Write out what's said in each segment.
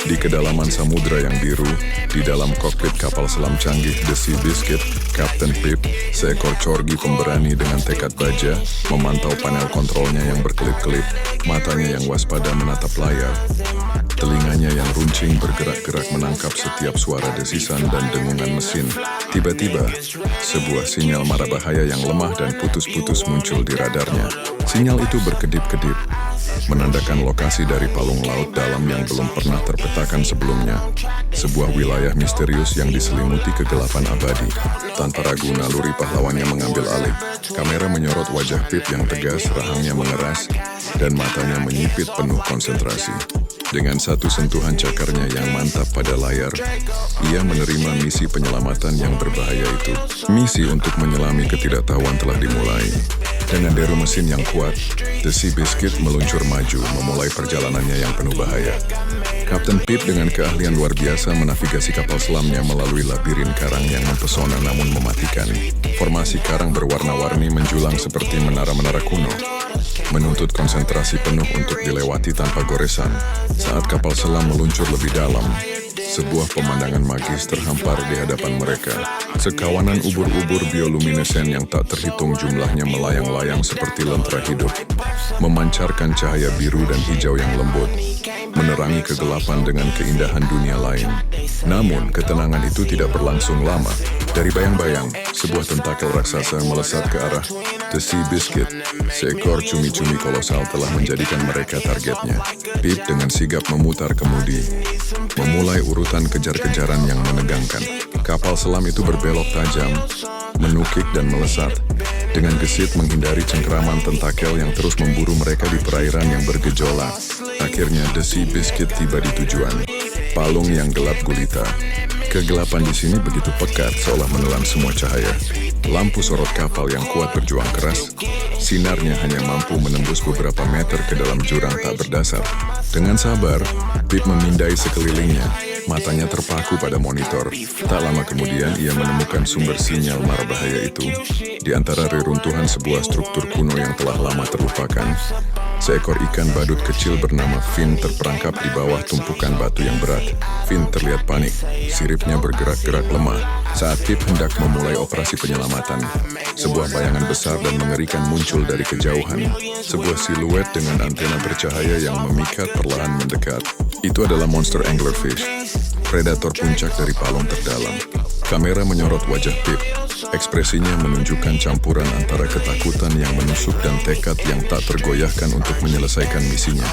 Di kedalaman samudra yang biru, di dalam kokpit kapal selam canggih The Sea Biscuit, Kapten Pip, seekor corgi pemberani dengan tekad baja, memantau panel kontrolnya yang berkelip-kelip, matanya yang waspada menatap layar. Telinganya yang runcing bergerak-gerak menangkap setiap suara desisan dan dengungan mesin. Tiba-tiba, sebuah sinyal mara bahaya yang lemah dan putus-putus muncul di radarnya. Sinyal itu berkedip-kedip, menandakan lokasi dari palung laut dalam yang belum pernah terpetakan sebelumnya. Sebuah wilayah misterius yang diselimuti kegelapan abadi. Tanpa ragu naluri pahlawannya mengambil alih. Kamera menyorot wajah Pip yang tegas, rahangnya mengeras, dan matanya menyipit penuh konsentrasi. Dengan satu sentuhan cakarnya yang mantap pada layar, ia menerima misi penyelamatan yang berbahaya itu. Misi untuk menyelami ketidaktahuan telah dimulai. Dengan deru mesin yang kuat, The Sea Biscuit meluncur maju, memulai perjalanannya yang penuh bahaya. Kapten Pip dengan keahlian luar biasa menavigasi kapal selamnya melalui labirin karang yang mempesona namun mematikan. Formasi karang berwarna-warni menjulang seperti menara-menara kuno, menuntut konsentrasi penuh untuk dilewati tanpa goresan. Saat kapal selam meluncur lebih dalam, sebuah pemandangan magis terhampar di hadapan mereka. Sekawanan ubur-ubur bioluminescen yang tak terhitung jumlahnya melayang-layang seperti lentera hidup, memancarkan cahaya biru dan hijau yang lembut, menerangi kegelapan dengan keindahan dunia lain. Namun, ketenangan itu tidak berlangsung lama. Dari bayang-bayang, sebuah tentakel raksasa melesat ke arah The Sea Biscuit. Seekor cumi-cumi kolosal telah menjadikan mereka targetnya. Pip dengan sigap memutar kemudi, memulai urutan kejar-kejaran yang menegangkan. Kapal selam itu berbelok tajam, menukik dan melesat, dengan gesit menghindari cengkeraman tentakel yang terus memburu mereka di perairan yang bergejolak. Akhirnya The Sea Biscuit tiba di tujuan, palung yang gelap gulita. Kegelapan di sini begitu pekat seolah menelan semua cahaya. Lampu sorot kapal yang kuat berjuang keras, sinarnya hanya mampu menembus beberapa meter ke dalam jurang tak berdasar. Dengan sabar, Pip memindai sekelilingnya, matanya terpaku pada monitor. Tak lama kemudian ia menemukan sumber sinyal mara bahaya itu. Di antara reruntuhan sebuah struktur kuno yang telah lama terlupakan, seekor ikan badut kecil bernama Finn terperangkap di bawah tumpukan batu yang berat. Finn terlihat panik, siripnya bergerak-gerak lemah. Saat Pip hendak memulai operasi penyelamatan, sebuah bayangan besar dan mengerikan muncul dari kejauhan. Sebuah siluet dengan antena bercahaya yang memikat perlahan mendekat. Itu adalah monster anglerfish, predator puncak dari palung terdalam. Kamera menyorot wajah Pip. Ekspresinya menunjukkan campuran antara ketakutan yang menusuk dan tekad yang tak tergoyahkan untuk menyelesaikan misinya.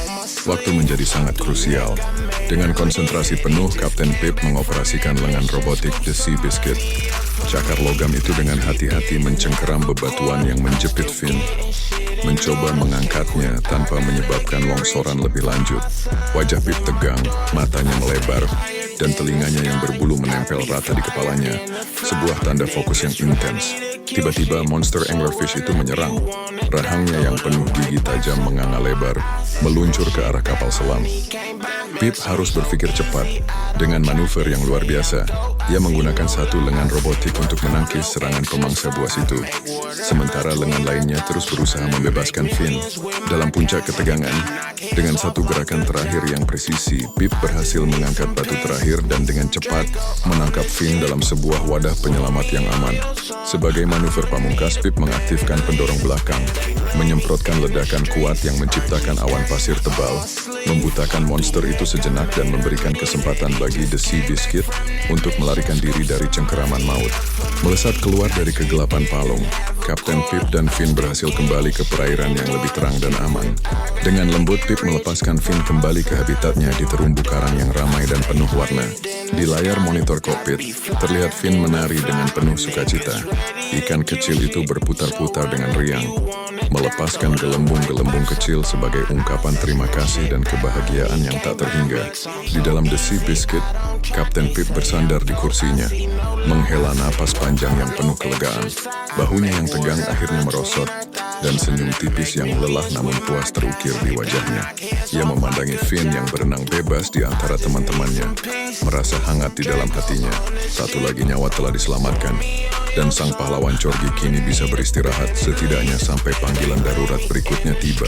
Waktu menjadi sangat krusial. Dengan konsentrasi penuh, Kapten Pip mengoperasikan lengan robotik The Sea Biscuit. Cakar logam itu dengan hati-hati mencengkeram bebatuan yang menjepit Finn, mencoba mengangkatnya tanpa menyebabkan longsoran lebih lanjut. Wajah Pip tegang, matanya melebar, dan telinganya yang berbulu menempel rata di kepalanya, sebuah tanda fokus yang intens. Tiba-tiba monster anglerfish itu menyerang. Rahangnya yang penuh gigi tajam menganga lebar, meluncur ke arah kapal selam. Pip harus berpikir cepat. Dengan manuver yang luar biasa, ia menggunakan satu lengan robotik untuk menangkis serangan pemangsa buas itu. Sementara lengan lainnya terus berusaha membebaskan Finn. Dalam puncak ketegangan, dengan satu gerakan terakhir yang presisi, Pip berhasil mengangkat batu terakhir dan dengan cepat menangkap Finn dalam sebuah wadah penyelamat yang aman. Sebagai manuver pamungkas, Pip mengaktifkan pendorong belakang, menyemprotkan ledakan kuat yang menciptakan awan pasir tebal, membutakan monster itu sejenak dan memberikan kesempatan bagi The Sea Biscuit untuk melarikan diri dari cengkeraman maut. Melesat keluar dari kegelapan palung, Kapten Pip dan Finn berhasil kembali ke perairan yang lebih terang dan aman. Dengan lembut, Pip melepaskan Finn kembali ke habitatnya di terumbu karang yang ramai dan penuh warna. Di layar monitor kokpit, terlihat Finn menari dengan penuh sukacita. Ikan kecil itu berputar-putar dengan riang, melepaskan gelembung-gelembung kecil sebagai ungkapan terima kasih dan kebahagiaan yang tak terhingga. Di dalam The Sea Biscuit, Kapten Pip bersandar di kursinya, menghela napas panjang yang penuh kelegaan. Bahunya yang tegang akhirnya merosot, dan senyum tipis yang lelah namun puas terukir di wajahnya. Ia memandangi Finn yang berenang bebas di antara teman-temannya, merasa hangat di dalam hatinya. Satu lagi nyawa telah diselamatkan, dan sang pahlawan corgi kini bisa beristirahat setidaknya sampai panggilan darurat berikutnya tiba.